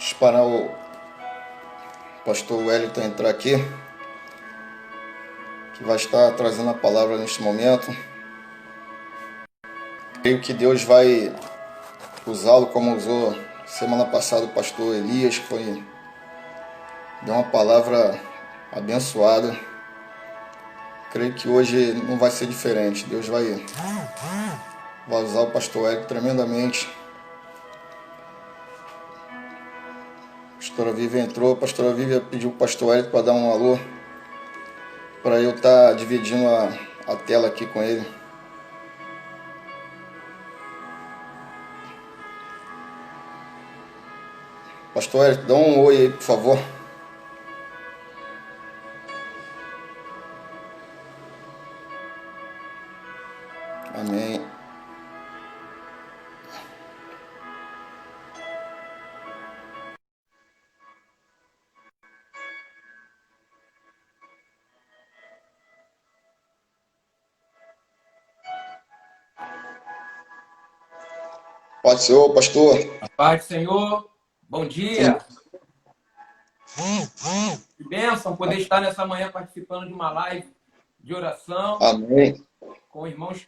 Esperar o pastor Wellington entrar aqui, que vai estar trazendo a palavra neste momento. Creio que Deus vai usá-lo como usou semana passada o pastor Elias, que deu uma palavra abençoada. Creio que hoje não vai ser diferente. Deus vai usar o pastor Wellington tremendamente. A pastora Vivian entrou, a pastora Vivian pediu para o pastor Wellington para dar um alô, para eu estar dividindo a tela aqui com ele. Pastor Wellington, dá um oi aí, por favor. Amém. Pode ser, ô pastor. A paz do Senhor, bom dia. Que bênção poder estar nessa manhã participando de uma live de oração. Amém. Com irmãos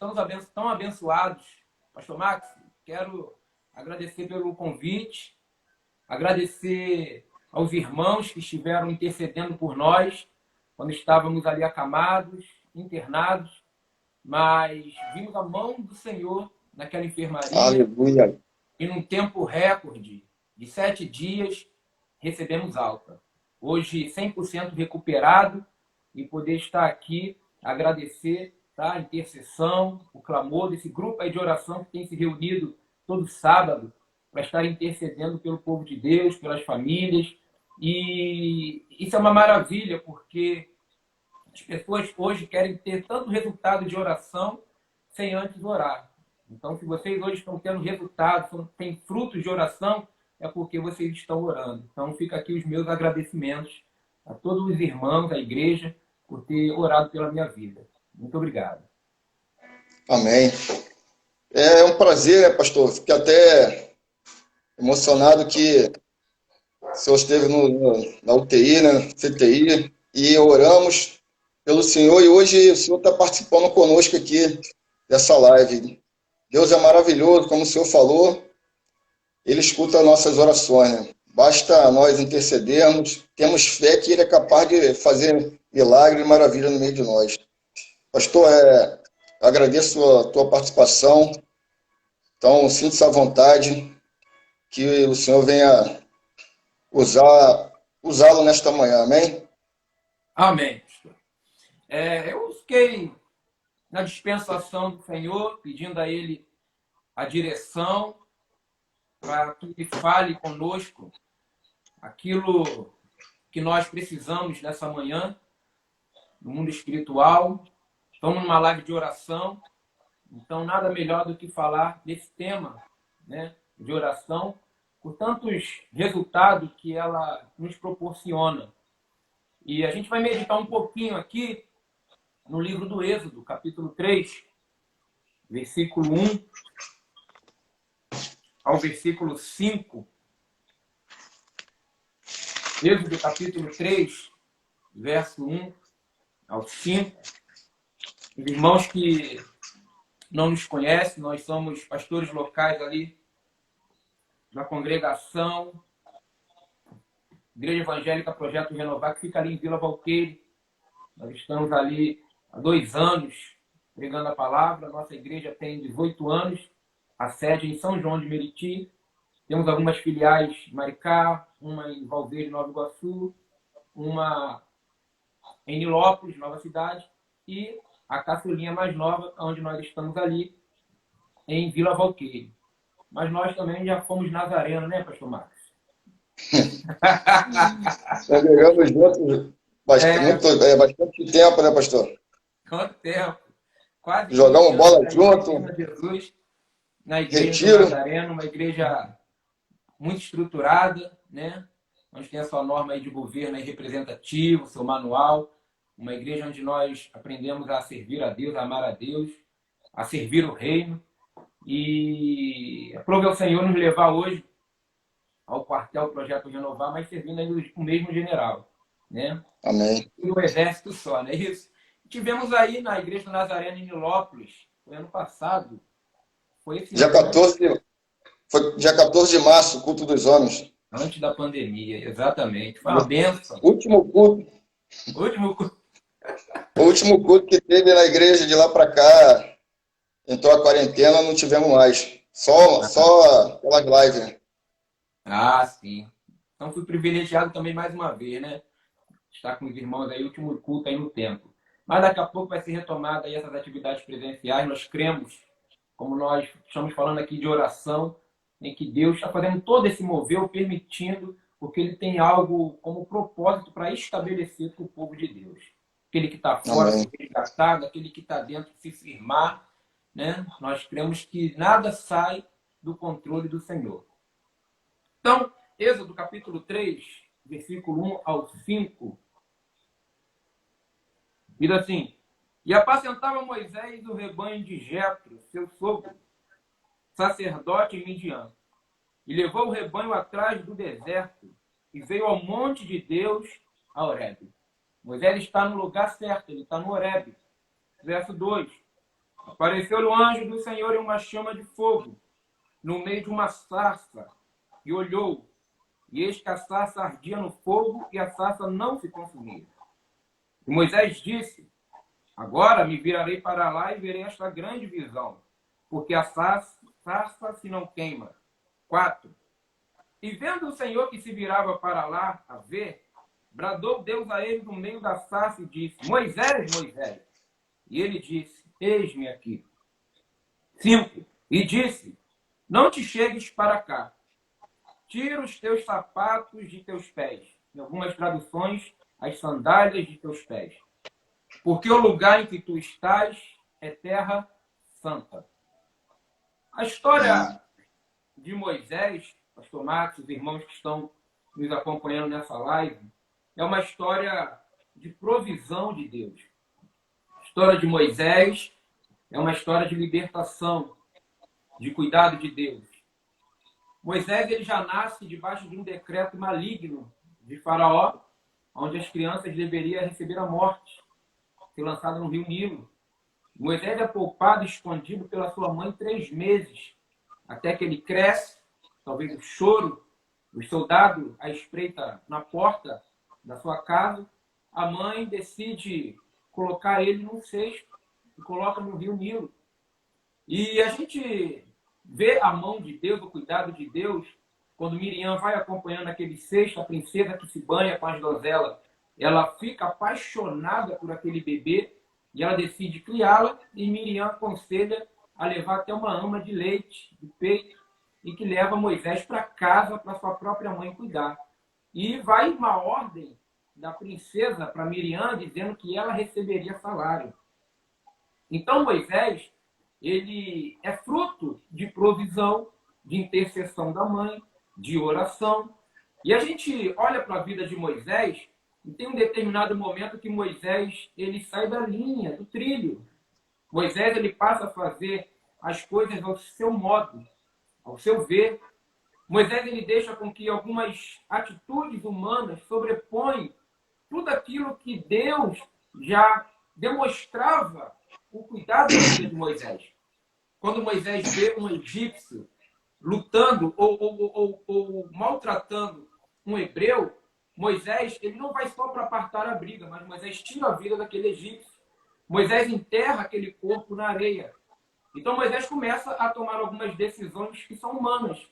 tão abençoados. Pastor Max, quero agradecer pelo convite, agradecer aos irmãos que estiveram intercedendo por nós quando estávamos ali acamados, internados, mas vimos a mão do Senhor naquela enfermaria. Aleluia. E num tempo recorde de 7 dias, recebemos alta. Hoje, 100% recuperado, e poder estar aqui, agradecer a intercessão, o clamor desse grupo aí de oração que tem se reunido todo sábado para estar intercedendo pelo povo de Deus, pelas famílias. E isso é uma maravilha, porque as pessoas hoje querem ter tanto resultado de oração sem antes orar. Então, se vocês hoje estão tendo resultados, têm frutos de oração, é porque vocês estão orando. Então, fica aqui os meus agradecimentos a todos os irmãos da igreja por ter orado pela minha vida. Muito obrigado. Amém. É um prazer, né, pastor? Fiquei até emocionado que o senhor esteve na UTI, né, CTI, e oramos pelo senhor, e hoje o senhor está participando conosco aqui dessa live. Deus é maravilhoso, como o senhor falou, ele escuta nossas orações, né? Basta nós intercedermos, temos fé que ele é capaz de fazer milagre e maravilha no meio de nós. Pastor, agradeço a tua participação, então sinta-se à vontade, que o senhor venha usá-lo nesta manhã, amém? Amém, pastor. Eu fiquei na dispensação do Senhor, pedindo a Ele a direção para que Ele fale conosco aquilo que nós precisamos nessa manhã, no mundo espiritual. Estamos numa live de oração, então nada melhor do que falar desse tema, né, de oração, por tantos resultados que ela nos proporciona. E a gente vai meditar um pouquinho aqui no livro do Êxodo, capítulo 3, versículo 1 ao versículo 5. Êxodo, capítulo 3, verso 1 ao 5. Os irmãos que não nos conhecem, nós somos pastores locais ali na congregação Igreja Evangélica Projeto Renovar, que fica ali em Vila Valqueire. Nós estamos ali há 2 anos pregando a palavra. Nossa igreja tem 18 anos, a sede em São João de Meriti. Temos algumas filiais em Maricá, uma em Valverde, Nova Iguaçu, uma em Nilópolis, Nova Cidade, e a caçulinha mais nova, onde nós estamos ali, em Vila Valqueire. Mas nós também já fomos Nazareno, né, pastor Marcos? Congregamos juntos bastante tempo, né, pastor? Quanto tempo? Quase Jogamos 15 bola anos junto, Jesus, na igreja do retiro. Nazareno, uma igreja muito estruturada, né? Onde tem a sua norma aí de governo aí representativo, seu manual. Uma igreja onde nós aprendemos a servir a Deus, a amar a Deus, a servir o reino. E aprove ao Senhor nos levar hoje ao quartel Projeto Renovar, mas servindo ainda o mesmo general, né? Amém. E o exército só, não é isso? Tivemos aí na Igreja Nazarena em Nilópolis, foi ano passado, foi esse Dia ano, né? 14, foi dia 14 de março, o culto dos homens. Antes da pandemia, exatamente. Foi uma benção. Último culto, O último. o último culto que teve na igreja de lá para cá, entrou a quarentena, não tivemos mais. Só aquelas lives. Ah, sim. Então fui privilegiado também mais uma vez, né? Estar com os irmãos aí, último culto aí no templo. Mas daqui a pouco vai ser retomada aí essas atividades presenciais. Nós cremos, como nós estamos falando aqui de oração, em que Deus está fazendo todo esse mover, o permitindo, porque Ele tem algo como propósito para estabelecer para o povo de Deus. Aquele que está fora Amém. ser resgatado, aquele que está dentro se firmar, né? Nós cremos que nada sai do controle do Senhor. Então, Êxodo capítulo 3, versículo 1 ao 5, diz assim: E apacentava Moisés o rebanho de Jetro, seu sogro, sacerdote em Midian, e levou o rebanho atrás do deserto, e veio ao monte de Deus, a Horebe. Moisés está no lugar certo, ele está no Horebe. Verso 2: Apareceu-lhe o anjo do Senhor em uma chama de fogo, no meio de uma sarça, e olhou, e eis que a sarça ardia no fogo, e a sarça não se consumia. E Moisés disse: Agora me virarei para lá e verei esta grande visão, porque a sarça se não queima. 4. E vendo o Senhor que se virava para lá a ver, bradou Deus a ele no meio da sarça e disse: Moisés, Moisés. E ele disse: Eis-me aqui. 5. E disse: Não te chegues para cá. Tira os teus sapatos de teus pés. Em algumas traduções, as sandálias de teus pés. Porque o lugar em que tu estás é terra santa. A história de Moisés, pastor Marcos, os irmãos que estão nos acompanhando nessa live, é uma história de provisão de Deus. A história de Moisés é uma história de libertação, de cuidado de Deus. Moisés ele já nasce debaixo de um decreto maligno de Faraó, onde as crianças deveriam receber a morte, ser lançado no rio Nilo. Moisés é poupado e escondido pela sua mãe 3 meses, até que ele cresce, talvez o choro, os soldados à espreita na porta da sua casa, a mãe decide colocar ele num cesto e coloca no rio Nilo. E a gente vê a mão de Deus, o cuidado de Deus, quando Miriam vai acompanhando aquele cesto, a princesa que se banha com as donzelas, ela fica apaixonada por aquele bebê e ela decide criá-la, e Miriam aconselha a levar até uma ama de leite, de peito, e que leva Moisés para casa para sua própria mãe cuidar. E vai uma ordem da princesa para Miriam dizendo que ela receberia salário. Então Moisés, ele é fruto de provisão, de intercessão da mãe, de oração. E a gente olha para a vida de Moisés e tem um determinado momento que Moisés ele sai da linha, do trilho. Moisés ele passa a fazer as coisas ao seu modo, ao seu ver. Moisés ele deixa com que algumas atitudes humanas sobrepõem tudo aquilo que Deus já demonstrava o cuidado da vida de Moisés. Quando Moisés vê um egípcio lutando ou maltratando um hebreu, Moisés ele não vai só para apartar a briga, mas Moisés tira a vida daquele egípcio. Moisés enterra aquele corpo na areia. Então Moisés começa a tomar algumas decisões que são humanas.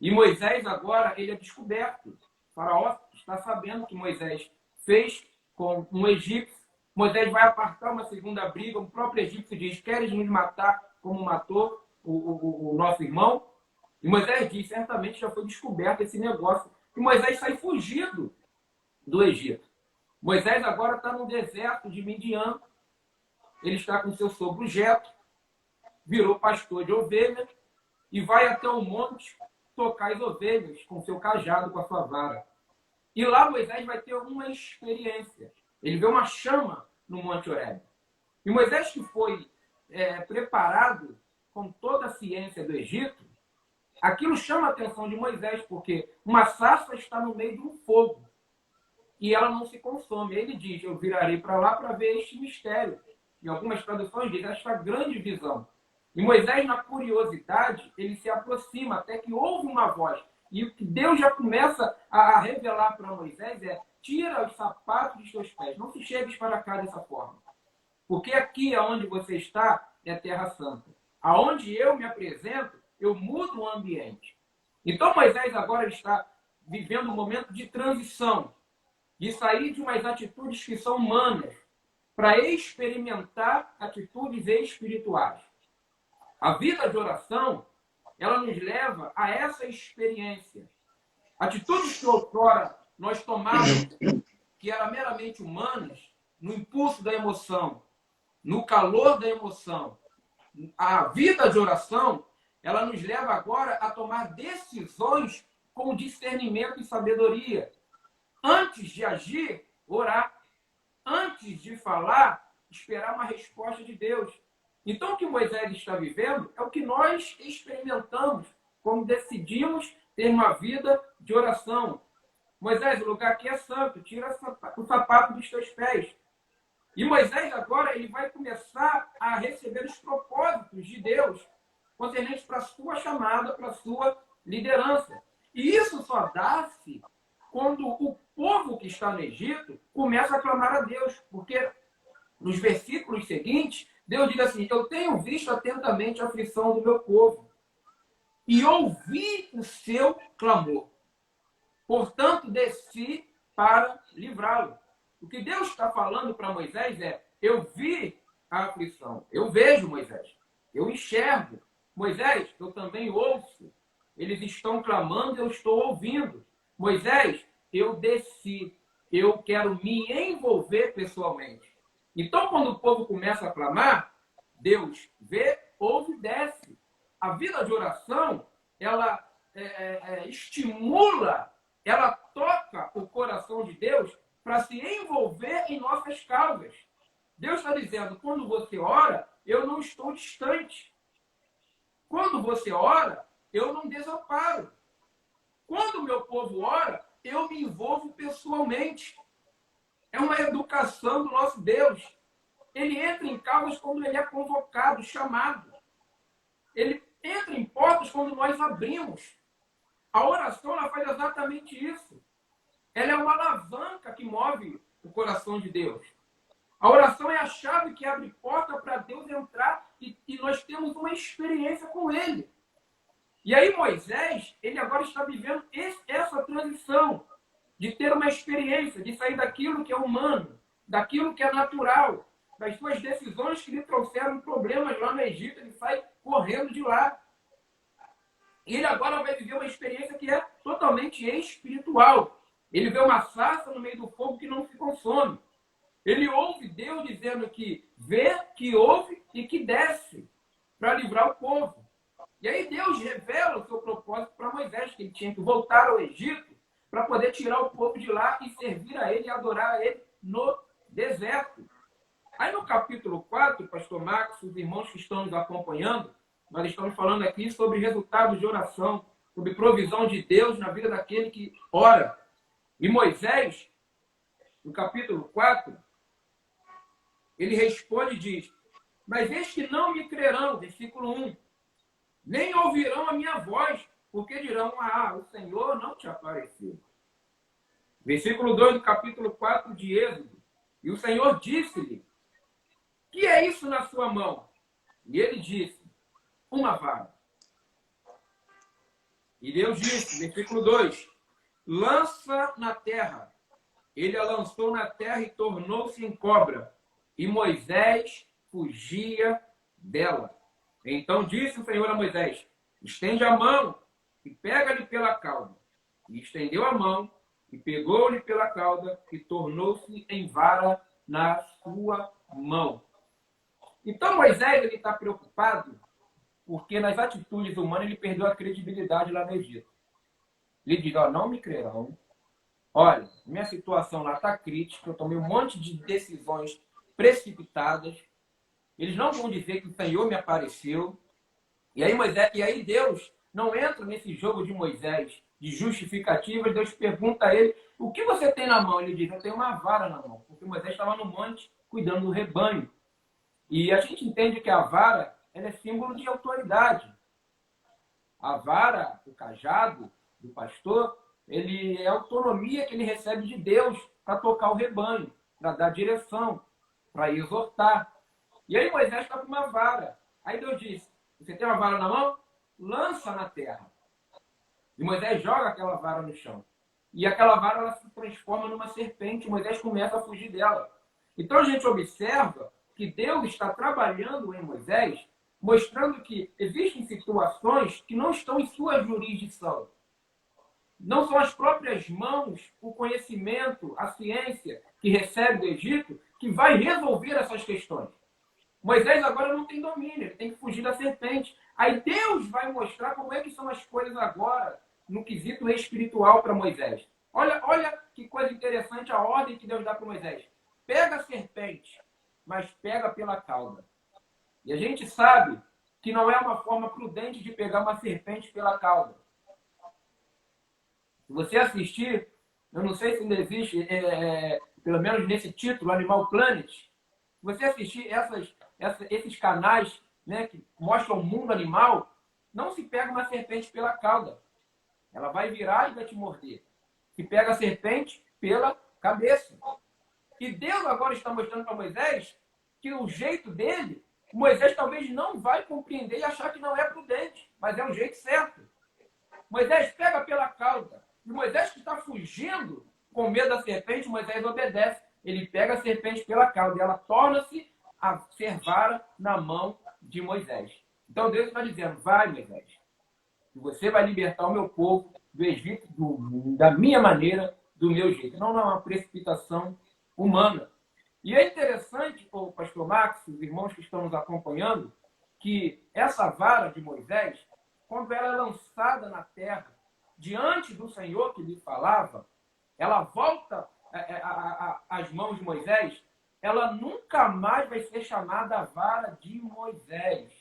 E Moisés agora ele é descoberto. O faraó está sabendo que Moisés fez com um egípcio. Moisés vai apartar uma segunda briga. O próprio egípcio diz: Queres nos matar como matou o nosso irmão? E Moisés diz: Certamente já foi descoberto esse negócio. E Moisés sai fugido do Egito. Moisés agora está no deserto de Midian. Ele está com seu sogro Jetro, virou pastor de ovelha e vai até o monte tocar as ovelhas com seu cajado, com a sua vara. E lá Moisés vai ter uma experiência. Ele vê uma chama no Monte Horebe. E Moisés, que foi preparado com toda a ciência do Egito, aquilo chama a atenção de Moisés, porque uma sarça está no meio de um fogo e ela não se consome. Ele diz, eu virarei para lá para ver este mistério. Em algumas traduções diz esta grande visão. E Moisés, na curiosidade, ele se aproxima até que ouve uma voz. E o que Deus já começa a revelar para Moisés é: tira os sapatos dos teus pés, não se chegues para cá dessa forma. Porque aqui onde você está é Terra Santa. Aonde eu me apresento, eu mudo o ambiente. Então Moisés agora está vivendo um momento de transição, de sair de umas atitudes que são humanas para experimentar atitudes espirituais. A vida de oração, ela nos leva a essa experiência. Atitudes que outrora nós tomávamos, que eram meramente humanas, no impulso da emoção, no calor da emoção. A vida de oração, ela nos leva agora a tomar decisões com discernimento e sabedoria. Antes de agir, orar. Antes de falar, esperar uma resposta de Deus. Então, o que Moisés está vivendo é o que nós experimentamos quando decidimos ter uma vida de oração. Moisés, o lugar aqui é santo, tira o sapato dos teus pés. E Moisés agora ele vai começar a receber os propósitos de Deus concernentes para a sua chamada, para a sua liderança. E isso só dá-se quando o povo que está no Egito começa a clamar a Deus. Porque nos versículos seguintes, Deus diz assim: eu tenho visto atentamente a aflição do meu povo e ouvi o seu clamor. Portanto, desci para livrá-lo. O que Deus está falando para Moisés é: eu vi a aflição, eu vejo, Moisés, eu enxergo. Moisés, eu também ouço. Eles estão clamando, eu estou ouvindo. Moisés, eu desci, eu quero me envolver pessoalmente. Então, quando o povo começa a clamar, Deus vê, ouve e desce. A vida de oração, ela estimula, ela toca o coração de Deus para se envolver em nossas causas. Deus está dizendo: quando você ora, eu não estou distante. Quando você ora, eu não desamparo. Quando o meu povo ora, eu me envolvo pessoalmente. É uma educação do nosso Deus. Ele entra em causas quando ele é convocado, chamado. Ele entra em portas quando nós abrimos. A oração, ela faz exatamente isso. Ela é uma alavanca que move o coração de Deus. A oração é a chave que abre porta para Deus entrar e nós temos uma experiência com Ele. E aí Moisés, ele agora está vivendo essa transição de ter uma experiência, de sair daquilo que é humano, daquilo que é natural, das suas decisões que lhe trouxeram problemas lá no Egito. Ele sai correndo de lá. E ele agora vai viver uma experiência que é totalmente espiritual. Ele vê uma sarça no meio do fogo que não se consome. Ele ouve Deus dizendo que vê, que ouve e que desce para livrar o povo. E aí Deus revela o seu propósito para Moisés, que ele tinha que voltar ao Egito para poder tirar o povo de lá e servir a ele e adorar a ele no deserto. Aí no capítulo 4, pastor Marcos, os irmãos que estão nos acompanhando, nós estamos falando aqui sobre resultados de oração, sobre provisão de Deus na vida daquele que ora. E Moisés, no capítulo 4, ele responde e diz: mas eis que não me crerão, versículo 1, nem ouvirão a minha voz, porque dirão: o Senhor não te apareceu. Versículo 2 do capítulo 4 de Êxodo: e o Senhor disse-lhe: que é isso na sua mão? E ele disse: uma vara. E Deus disse, versículo 2: lança na terra. Ele a lançou na terra e tornou-se em cobra. E Moisés fugia dela. Então disse o Senhor a Moisés: estende a mão e pega-lhe pela cauda. E estendeu a mão e pegou-lhe pela cauda e tornou-se em vara na sua mão. Então Moisés está preocupado porque nas atitudes humanas ele perdeu a credibilidade lá no Egito. Ele diz: não me crerão. Olha, minha situação lá está crítica, eu tomei um monte de decisões precipitadas. Eles não vão dizer que o Senhor me apareceu. E aí Deus não entra nesse jogo de Moisés, de justificativas. Deus pergunta a ele, o que você tem na mão? Ele diz, eu tenho uma vara na mão, porque Moisés estava no monte cuidando do rebanho. E a gente entende que a vara, ela é símbolo de autoridade. A vara, o cajado do pastor, ele é a autonomia que ele recebe de Deus para tocar o rebanho, para dar direção, para exortar. E aí Moisés está com uma vara. Aí Deus disse, você tem uma vara na mão? Lança na terra. E Moisés joga aquela vara no chão. E aquela vara ela se transforma numa serpente. Moisés começa a fugir dela. Então a gente observa que Deus está trabalhando em Moisés, mostrando que existem situações que não estão em sua jurisdição. Não são as próprias mãos, o conhecimento, a ciência que recebe do Egito que vai resolver essas questões. Moisés agora não tem domínio, ele tem que fugir da serpente. Aí Deus vai mostrar como é que são as coisas agora no quesito espiritual para Moisés. Olha que coisa interessante a ordem que Deus dá para Moisés. Pega a serpente, mas pega pela cauda. E a gente sabe que não é uma forma prudente de pegar uma serpente pela cauda. Se você assistir, eu não sei se ainda existe, pelo menos nesse título, Animal Planet, se você assistir esses canais, né, que mostram o mundo animal, não se pega uma serpente pela cauda. Ela vai virar e vai te morder. Se pega a serpente pela cabeça. E Deus agora está mostrando para Moisés que o jeito dele, Moisés talvez não vai compreender e achar que não é prudente, mas é o jeito certo. Moisés pega pela cauda. E Moisés que está fugindo com medo da serpente, Moisés obedece. Ele pega a serpente pela cauda e ela torna-se a ser vara na mão de Moisés. Então Deus está dizendo, vai Moisés, e você vai libertar o meu povo do Egito da minha maneira, do meu jeito. Não é uma precipitação humana. E é interessante, o pastor Max, os irmãos que estão nos acompanhando, que essa vara de Moisés, quando ela é lançada na terra, diante do Senhor que lhe falava, ela volta às mãos de Moisés, ela nunca mais vai ser chamada a vara de Moisés.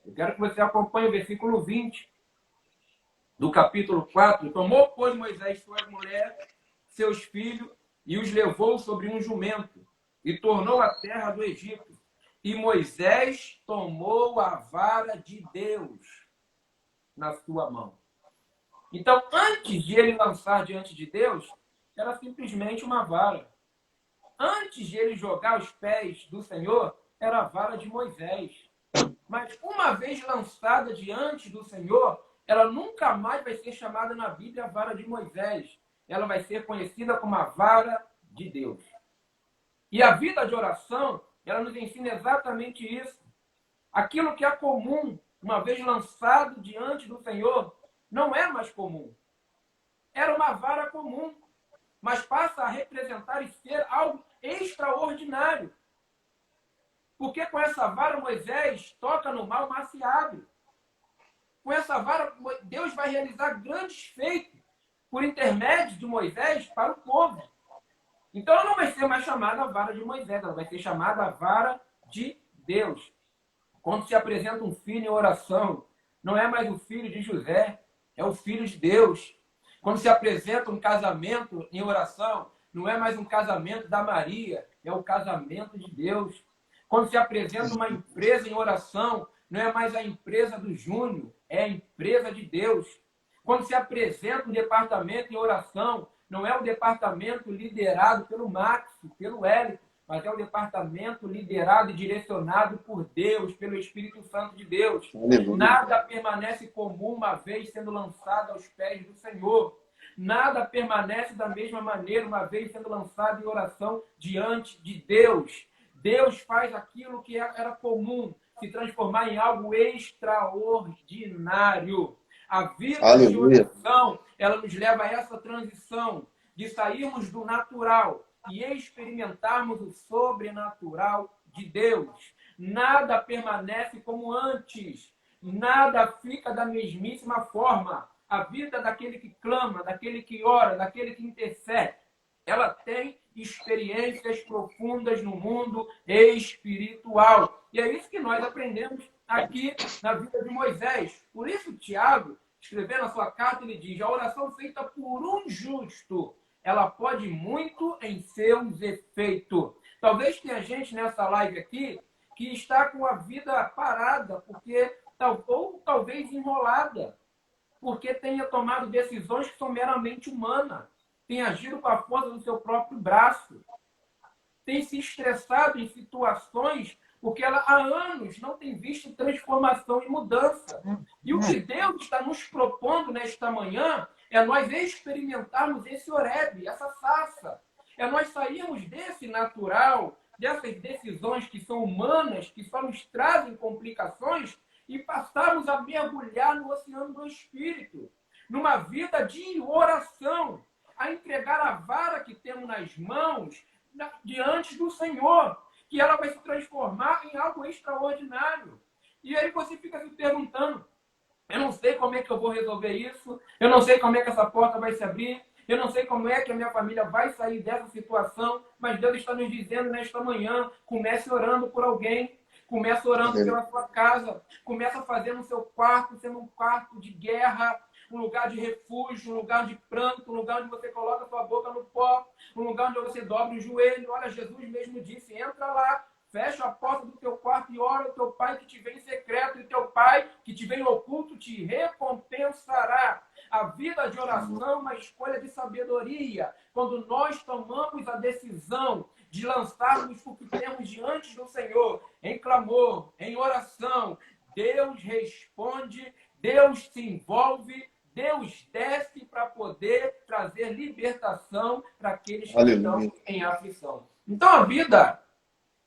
Eu quero que você acompanhe o versículo 20 do capítulo 4. Tomou, pois, Moisés sua mulher, seus filhos, e os levou sobre um jumento, e tornou a terra do Egito. E Moisés tomou a vara de Deus na sua mão. Então, antes de ele lançar diante de Deus, era simplesmente uma vara. Antes de ele jogar aos pés do Senhor, era a vara de Moisés. Mas uma vez lançada diante do Senhor, ela nunca mais vai ser chamada na Bíblia a vara de Moisés. Ela vai ser conhecida como a vara de Deus. E a vida de oração, ela nos ensina exatamente isso. Aquilo que é comum, uma vez lançado diante do Senhor, não é mais comum. Era uma vara comum, mas passa a representar e ser algo extraordinário. Porque com essa vara Moisés toca no mar, o mar se abre. Com essa vara Deus vai realizar grandes feitos por intermédio de Moisés para o povo. Então ela não vai ser mais chamada a vara de Moisés, ela vai ser chamada a vara de Deus. Quando se apresenta um filho em oração, não é mais o filho de José, é o filho de Deus. Quando se apresenta um casamento em oração, não é mais um casamento da Maria, é o casamento de Deus. Quando se apresenta uma empresa em oração, não é mais a empresa do Júnior, é a empresa de Deus. Quando se apresenta um departamento em oração, não é o departamento liderado pelo Max, pelo Hélio, mas é o departamento liderado e direcionado por Deus, pelo Espírito Santo de Deus. Nada permanece comum uma vez sendo lançado aos pés do Senhor. Nada permanece da mesma maneira uma vez sendo lançado em oração diante de Deus. Deus faz aquilo que era comum se transformar em algo extraordinário. A vida de oração, ela nos leva a essa transição de sairmos do natural e experimentarmos o sobrenatural de Deus. Nada permanece como antes. Nada fica da mesmíssima forma. A vida daquele que clama, daquele que ora, daquele que intercede, ela tem experiências profundas no mundo espiritual. E é isso que nós aprendemos aqui na vida de Moisés. Por isso, Tiago, escrevendo na sua carta, ele diz: a oração feita por um justo, ela pode muito em seus efeitos. Talvez tenha gente nessa live aqui que está com a vida parada, ou talvez enrolada, porque tenha tomado decisões que são meramente humanas, tem agido com a força do seu próprio braço, tem se estressado em situações porque ela há anos não tem visto transformação e mudança. E o que Deus está nos propondo nesta manhã é nós experimentarmos esse Horebe, essa sarça. É nós sairmos desse natural, dessas decisões que são humanas, que só nos trazem complicações, e passarmos a mergulhar no oceano do Espírito, numa vida de oração, a entregar a vara que temos nas mãos diante do Senhor, que ela vai se transformar em algo extraordinário. E aí você fica se perguntando: eu não sei como é que eu vou resolver isso, eu não sei como é que essa porta vai se abrir, eu não sei como é que a minha família vai sair dessa situação, mas Deus está nos dizendo nesta manhã: comece orando por alguém, comece orando pela sua casa, comece a fazer no seu quarto, sendo um quarto de guerra, um lugar de refúgio, um lugar de pranto, um lugar onde você coloca a sua boca no pó, um lugar onde você dobra o joelho. Olha, Jesus mesmo disse: entra lá, fecha a porta do teu quarto e ora ao teu Pai que te vê em secreto, e teu Pai que te vê em oculto te recompensará. A vida de oração é uma escolha de sabedoria. Quando nós tomamos a decisão de lançarmos o que temos diante do Senhor, em clamor, em oração, Deus responde, Deus se envolve, Deus desce para poder trazer libertação para aqueles que estão em aflição. Então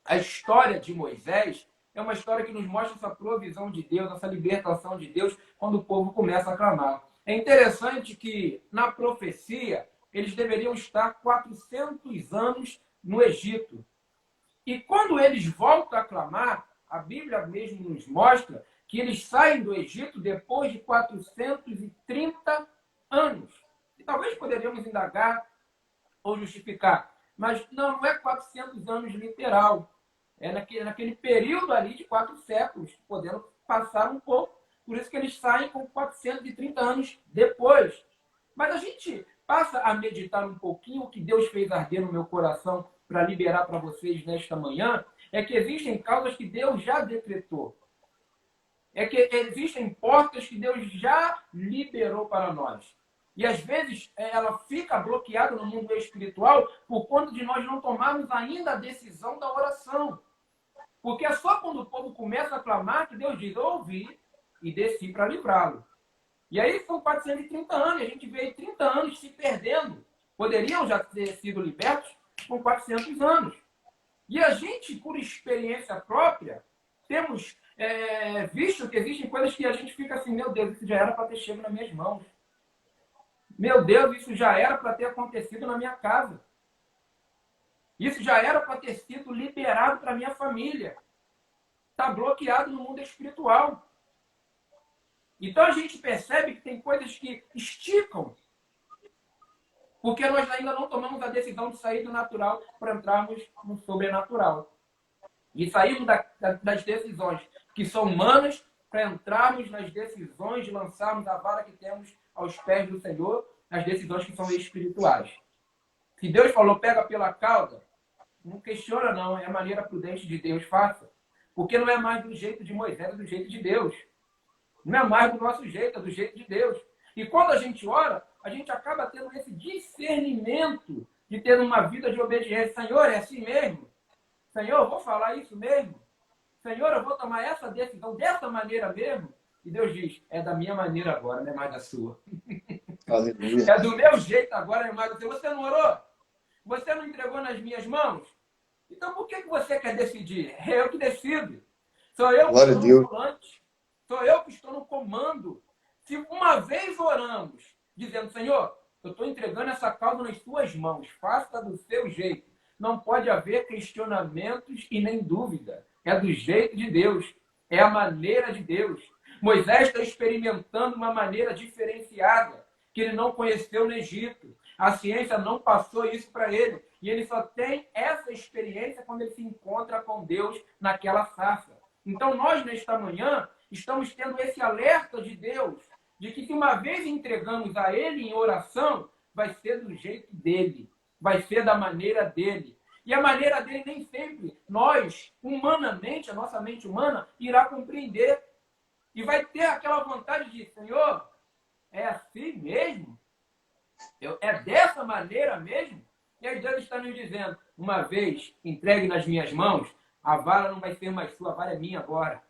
a história de Moisés é uma história que nos mostra essa provisão de Deus, essa libertação de Deus, quando o povo começa a clamar. É interessante que, na profecia, eles deveriam estar 400 anos no Egito. E quando eles voltam a clamar, a Bíblia mesmo nos mostra que eles saem do Egito depois de 430 anos. E talvez poderíamos indagar ou justificar, mas não é 400 anos literal. É naquele período ali de 4 séculos, podendo passar um pouco. Por isso que eles saem com 430 anos depois. Mas a gente passa a meditar um pouquinho o que Deus fez arder no meu coração para liberar para vocês nesta manhã, é que existem causas que Deus já decretou. É que existem portas que Deus já liberou para nós. E às vezes ela fica bloqueada no mundo espiritual por conta de nós não tomarmos ainda a decisão da oração. Porque é só quando o povo começa a clamar que Deus diz: eu ouvi e desci para livrá-lo. E aí são 430 anos, a gente vê aí 30 anos se perdendo. Poderiam já ter sido libertos com 400 anos. E a gente, por experiência própria, temos visto que existem coisas que a gente fica assim: meu Deus, isso já era para ter chego nas minhas mãos. Meu Deus, isso já era para ter acontecido na minha casa. Isso já era para ter sido liberado para a minha família. Está bloqueado no mundo espiritual. Então a gente percebe que tem coisas que esticam, porque nós ainda não tomamos a decisão de sair do natural para entrarmos no sobrenatural. E sairmos das decisões que são humanas para entrarmos nas decisões de lançarmos a vara que temos aos pés do Senhor, nas decisões que são espirituais. Se Deus falou: pega pela cauda, não questiona não, é a maneira prudente de Deus, faça. Porque não é mais do jeito de Moisés, é do jeito de Deus. Não é mais do nosso jeito, é do jeito de Deus. E quando a gente ora, a gente acaba tendo esse discernimento de ter uma vida de obediência. Senhor, é assim mesmo? Senhor, eu vou falar isso mesmo? Senhor, eu vou tomar essa decisão dessa maneira mesmo? E Deus diz: é da minha maneira agora, não é mais da sua. Aleluia. É do meu jeito agora, não é mais da sua. Você não orou? Você não entregou nas minhas mãos? Então por que você quer decidir? É eu que decido. Sou eu que estou no volante. Sou eu que estou no comando. Se uma vez oramos, dizendo: Senhor, eu estou entregando essa causa nas tuas mãos, faça do seu jeito. Não pode haver questionamentos e nem dúvida. É do jeito de Deus. É a maneira de Deus. Moisés está experimentando uma maneira diferenciada que ele não conheceu no Egito. A ciência não passou isso para ele. E ele só tem essa experiência quando ele se encontra com Deus naquela sarça. Então, nós, nesta manhã, estamos tendo esse alerta de Deus, de que se uma vez entregamos a Ele em oração, vai ser do jeito dele, vai ser da maneira dele. E a maneira dele nem sempre nós, humanamente, a nossa mente humana, irá compreender. E vai ter aquela vontade de, Senhor, é assim mesmo? É dessa maneira mesmo? E aí Deus está nos dizendo, uma vez entregue nas minhas mãos, a vara não vai ser mais sua, a vara é minha agora.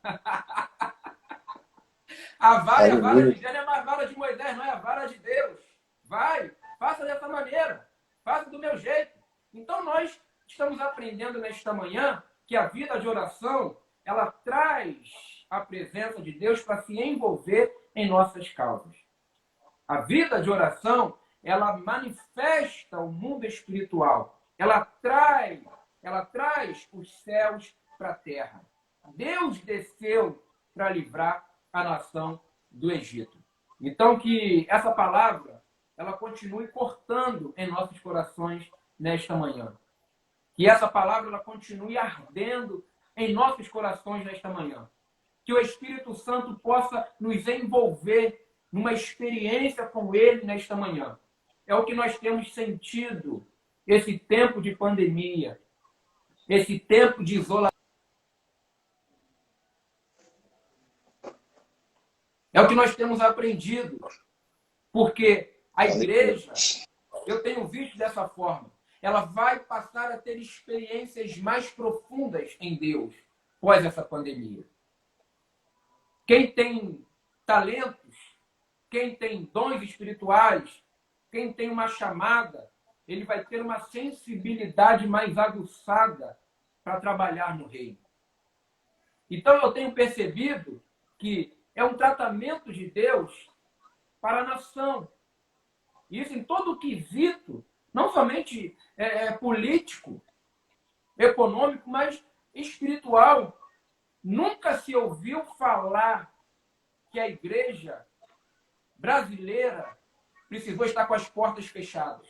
A vara de Deus, não é mais a vara de Moisés, não é a vara de Deus. Vai, faça dessa maneira, faça do meu jeito. Então nós estamos aprendendo nesta manhã que a vida de oração, ela traz a presença de Deus para se envolver em nossas causas. A vida de oração, ela manifesta o mundo espiritual. Ela traz os céus para a terra. Deus desceu para livrar a nação do Egito. Então, que essa palavra, ela continue cortando em nossos corações nesta manhã. Que essa palavra, ela continue ardendo em nossos corações nesta manhã. Que o Espírito Santo possa nos envolver numa experiência com Ele nesta manhã. É o que nós temos sentido, esse tempo de pandemia, esse tempo de isolamento. É o que nós temos aprendido. Porque a igreja, eu tenho visto dessa forma, ela vai passar a ter experiências mais profundas em Deus pós essa pandemia. Quem tem talentos, quem tem dons espirituais, quem tem uma chamada, ele vai ter uma sensibilidade mais aguçada para trabalhar no reino. Então eu tenho percebido que é um tratamento de Deus para a nação. Isso em todo o quesito, não somente político, econômico, mas espiritual. Nunca se ouviu falar que a igreja brasileira precisou estar com as portas fechadas.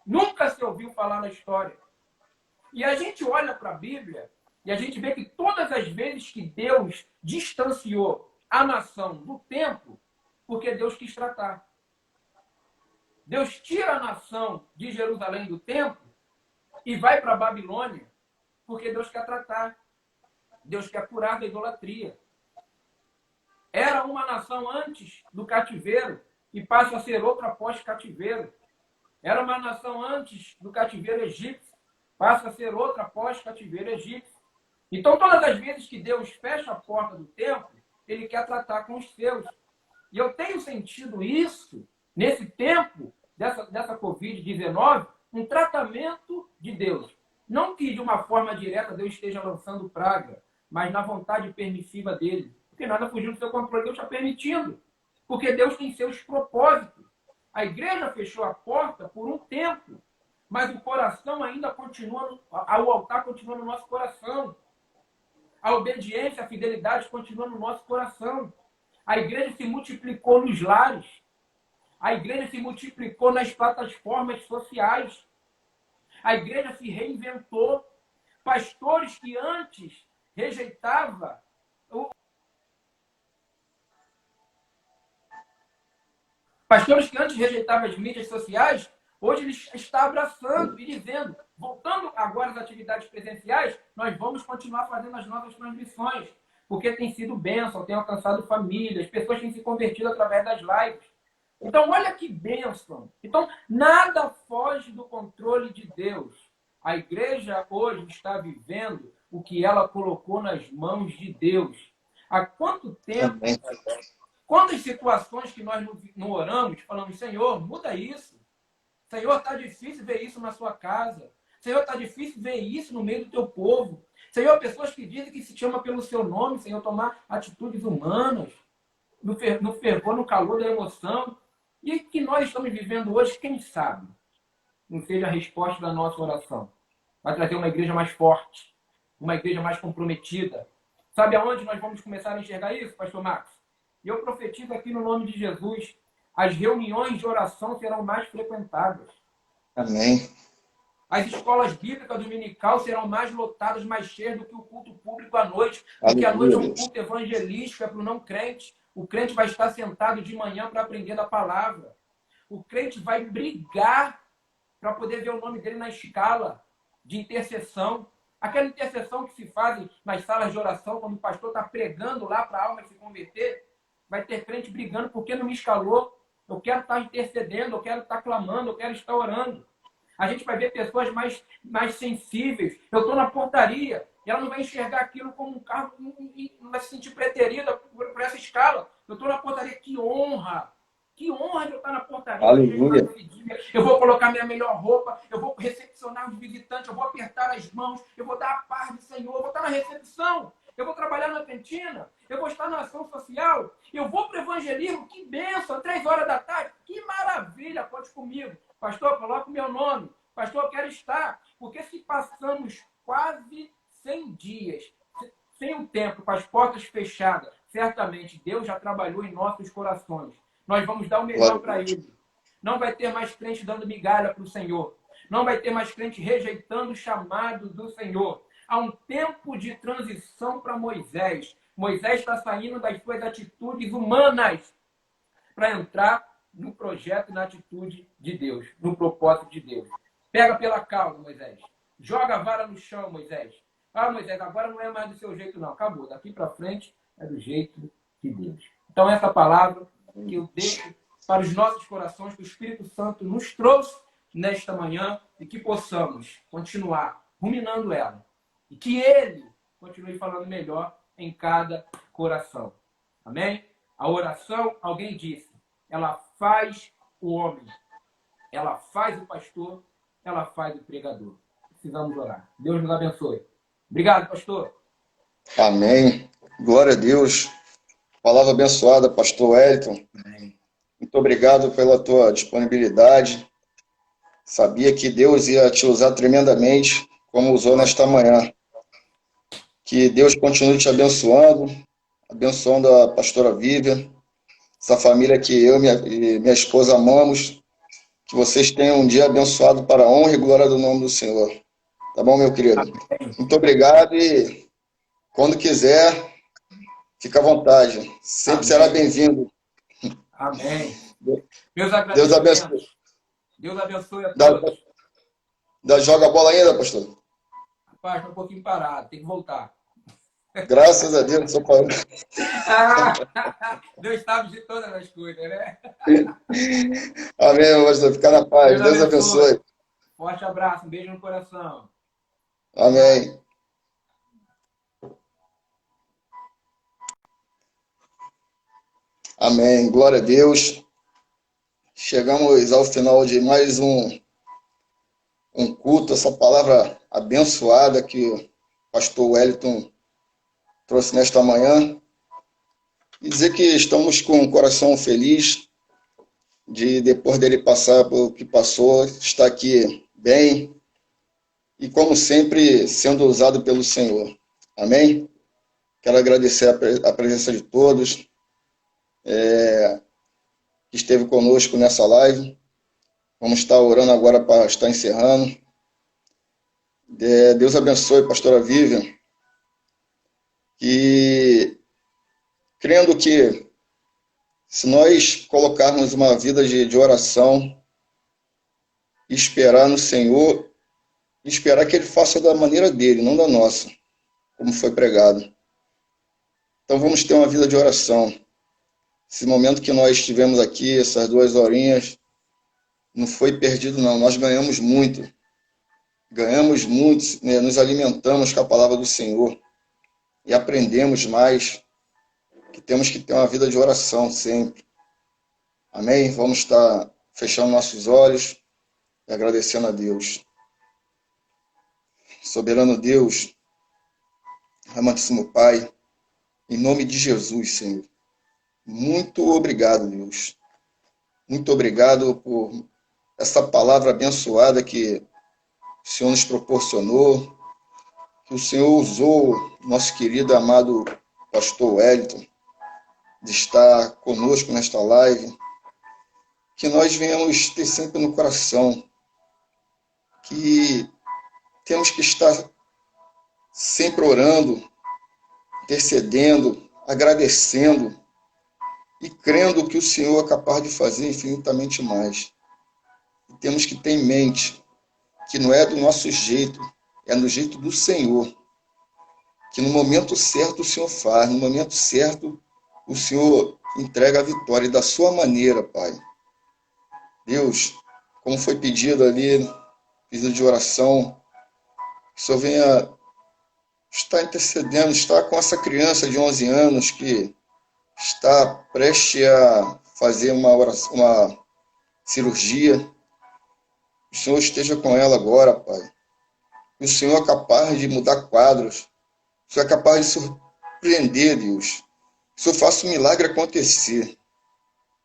Nunca se ouviu falar na história. E a gente olha para a Bíblia e a gente vê que todas as vezes que Deus distanciou a nação do templo, porque Deus quis tratar. Deus tira a nação de Jerusalém do templo e vai para a Babilônia, porque Deus quer tratar. Deus quer curar da idolatria. Era uma nação antes do cativeiro e passa a ser outra após cativeiro. Era uma nação antes do cativeiro egípcio, passa a ser outra após cativeiro egípcio. Então, todas as vezes que Deus fecha a porta do templo, Ele quer tratar com os seus. E eu tenho sentido isso, nesse tempo dessa Covid-19, um tratamento de Deus. Não que de uma forma direta Deus esteja lançando praga, mas na vontade permissiva dele. Porque nada fugiu do seu controle, Deus está permitindo. Porque Deus tem seus propósitos. A igreja fechou a porta por um tempo, mas o coração ainda continua, o altar continua no nosso coração. A obediência, a fidelidade continua no nosso coração. A igreja se multiplicou nos lares. A igreja se multiplicou nas plataformas sociais. A igreja se reinventou. Pastores que antes rejeitavam as mídias sociais, hoje ele está abraçando e dizendo, voltando agora às atividades presenciais, nós vamos continuar fazendo as nossas transmissões, porque tem sido bênção, tem alcançado famílias, pessoas têm se convertido através das lives. Então, olha que bênção. Então, nada foge do controle de Deus. A igreja hoje está vivendo o que ela colocou nas mãos de Deus. Há quanto tempo, quantas situações que nós não oramos, falamos, Senhor, muda isso. Senhor, está difícil ver isso na sua casa. Senhor, está difícil ver isso no meio do teu povo. Senhor, pessoas que dizem que se chama pelo seu nome, Senhor, tomar atitudes humanas, no fervor, no calor da emoção. E que nós estamos vivendo hoje, quem sabe, não seja a resposta da nossa oração. Vai trazer uma igreja mais forte, uma igreja mais comprometida. Sabe aonde nós vamos começar a enxergar isso, pastor Max? E eu profetizo aqui no nome de Jesus, as reuniões de oração serão mais frequentadas. Amém. As escolas bíblicas dominical serão mais lotadas, mais cheias do que o culto público à noite, porque à noite é um Aleluia. culto evangelístico, é para o não crente. O crente vai estar sentado de manhã para aprender da palavra. O crente vai brigar para poder ver o nome dele na escala de intercessão. Aquela intercessão que se faz nas salas de oração, quando o pastor está pregando lá para a alma se converter, vai ter crente brigando porque não me escalou. Eu quero estar intercedendo, eu quero estar clamando, eu quero estar orando. A gente vai ver pessoas mais sensíveis. Eu estou na portaria e ela não vai enxergar aquilo como um carro, não vai se sentir preterida por essa escala. Eu estou na portaria, que honra! Que honra de eu estar na portaria. Aleluia. Eu vou colocar minha melhor roupa, eu vou recepcionar os visitantes, eu vou apertar as mãos, eu vou dar a paz do Senhor, eu vou estar na recepção, eu vou trabalhar na cantina, eu vou estar na ação social, eu vou para o evangelismo, que bênção, 3 horas da tarde, que maravilha, pode comigo. Pastor, coloca o meu nome. Pastor, eu quero estar. Porque se passamos quase 100 dias sem o tempo, com as portas fechadas, certamente Deus já trabalhou em nossos corações. Nós vamos dar o melhor para Ele. Não vai ter mais crente dando migalha para o Senhor. Não vai ter mais crente rejeitando o chamado do Senhor. Há um tempo de transição para Moisés. Moisés está saindo das suas atitudes humanas para entrar no projeto e na atitude de Deus, no propósito de Deus. Pega pela cauda, Moisés. Joga a vara no chão, Moisés. Ah, Moisés, agora não é mais do seu jeito, não. Acabou. Daqui para frente é do jeito de Deus. Então, essa palavra que eu deixo para os nossos corações, que o Espírito Santo nos trouxe nesta manhã e que possamos continuar ruminando ela. E que Ele continue falando melhor em cada coração. Amém? A oração, alguém disse, ela faz o homem, ela faz o pastor, ela faz o pregador. Precisamos orar. Deus nos abençoe. Obrigado, pastor. Amém. Glória a Deus. Palavra abençoada, pastor Wellington. Amém. Muito obrigado pela tua disponibilidade. Sabia que Deus ia te usar tremendamente, como usou nesta manhã. Que Deus continue te abençoando, abençoando a pastora Vivian, essa família que eu e minha esposa amamos. Que vocês tenham um dia abençoado para a honra e glória do nome do Senhor. Tá bom, meu querido? Amém. Muito obrigado e quando quiser, fica à vontade. Sempre Amém. será bem-vindo. Amém. Meus Deus agradecimentos. abençoe. Deus abençoe a todos. Joga a bola ainda, pastor? Rapaz, estou um pouquinho parado. Tem que voltar. Graças a Deus, sou parado. Deus sabe de todas as coisas, né? Amém, pastor. Fica na paz. Deus abençoe. Forte abraço, um beijo no coração. Amém. Amém. Glória a Deus. Chegamos ao final de mais um culto, essa palavra abençoada que o pastor Wellington trouxe nesta manhã. E dizer que estamos com o coração feliz de, depois dele passar pelo que passou, estar aqui bem e, como sempre, sendo usado pelo Senhor. Amém? Quero agradecer a presença de todos que esteve conosco nessa live. Vamos estar orando agora para estar encerrando. Deus abençoe, pastora Vivian. E crendo que se nós colocarmos uma vida de oração, esperar no Senhor, esperar que Ele faça da maneira dele, não da nossa, como foi pregado. Então vamos ter uma vida de oração. Esse momento que nós tivemos aqui, essas 2 horinhas, não foi perdido não, nós ganhamos muito. Ganhamos muito, né? Nos alimentamos com a palavra do Senhor e aprendemos mais que temos que ter uma vida de oração sempre. Amém? Vamos estar fechando nossos olhos e agradecendo a Deus. Soberano Deus, amantíssimo Pai, em nome de Jesus, Senhor. Muito obrigado, Deus. Muito obrigado por essa palavra abençoada que o Senhor nos proporcionou, que o Senhor usou nosso querido amado pastor Wellington de estar conosco nesta live, que nós venhamos ter sempre no coração que temos que estar sempre orando, intercedendo, agradecendo e crendo que o Senhor é capaz de fazer infinitamente mais. E temos que ter em mente que não é do nosso jeito, é do jeito do Senhor. Que no momento certo o Senhor faz, no momento certo o Senhor entrega a vitória e da sua maneira, Pai. Deus, como foi pedido ali, pedido de oração, que o Senhor venha estar intercedendo, estar com essa criança de 11 anos que está prestes a fazer uma cirurgia. O Senhor esteja com ela agora, Pai. E o Senhor é capaz de mudar quadros. O Senhor é capaz de surpreender, Deus. Que o Senhor faça um milagre acontecer.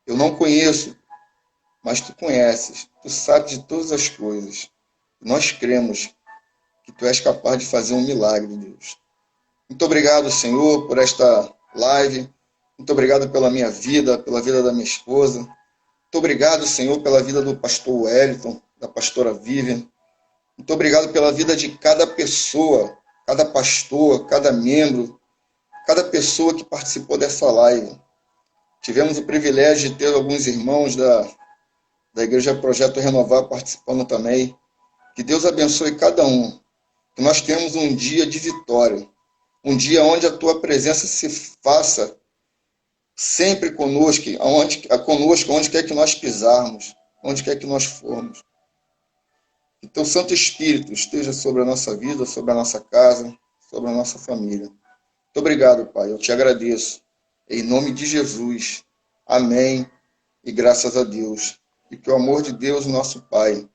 Eu não conheço, mas Tu conheces. Tu sabes de todas as coisas. Nós cremos que Tu és capaz de fazer um milagre, Deus. Muito obrigado, Senhor, por esta live. Muito obrigado pela minha vida, pela vida da minha esposa. Muito obrigado, Senhor, pela vida do pastor Wellington, da pastora Vivian. Muito obrigado pela vida de cada pessoa, cada pastor, cada membro, cada pessoa que participou dessa live. Tivemos o privilégio de ter alguns irmãos da Igreja Projeto Renovar participando também. Que Deus abençoe cada um. Que nós tenhamos um dia de vitória. Um dia onde a Tua presença se faça sempre conosco, onde quer que nós pisarmos, onde quer que nós formos. Que Teu Santo Espírito esteja sobre a nossa vida, sobre a nossa casa, sobre a nossa família. Muito obrigado, Pai. Eu te agradeço. Em nome de Jesus. Amém. E graças a Deus. E que o amor de Deus, nosso Pai,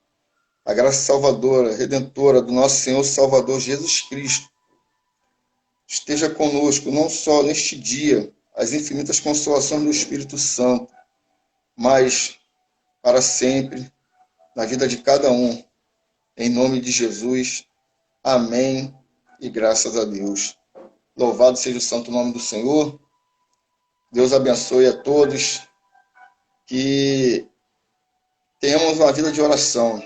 a graça salvadora, redentora do nosso Senhor Salvador Jesus Cristo, esteja conosco, não só neste dia, as infinitas consolações do Espírito Santo, mas para sempre, na vida de cada um. Em nome de Jesus. Amém. E graças a Deus. Louvado seja o santo nome do Senhor. Deus abençoe a todos. Que tenhamos uma vida de oração,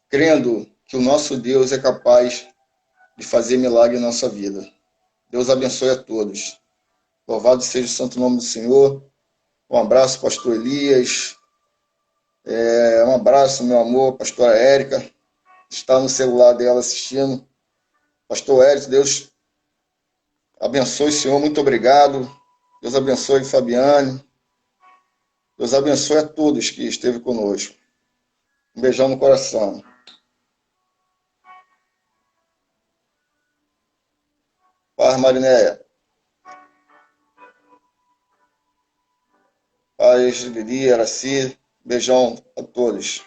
crendo que o nosso Deus é capaz de fazer milagre em nossa vida. Deus abençoe a todos. Louvado seja o santo nome do Senhor. Um abraço, pastor Elias. Um abraço, meu amor, pastora Érica. Está no celular dela assistindo. Pastor Érico, Deus abençoe, Senhor. Muito obrigado. Deus abençoe Fabiane. Deus abençoe a todos que esteve conosco. Um beijão no coração. Paz, Marinéia. Paz, Lili, Araci. Beijão a todos.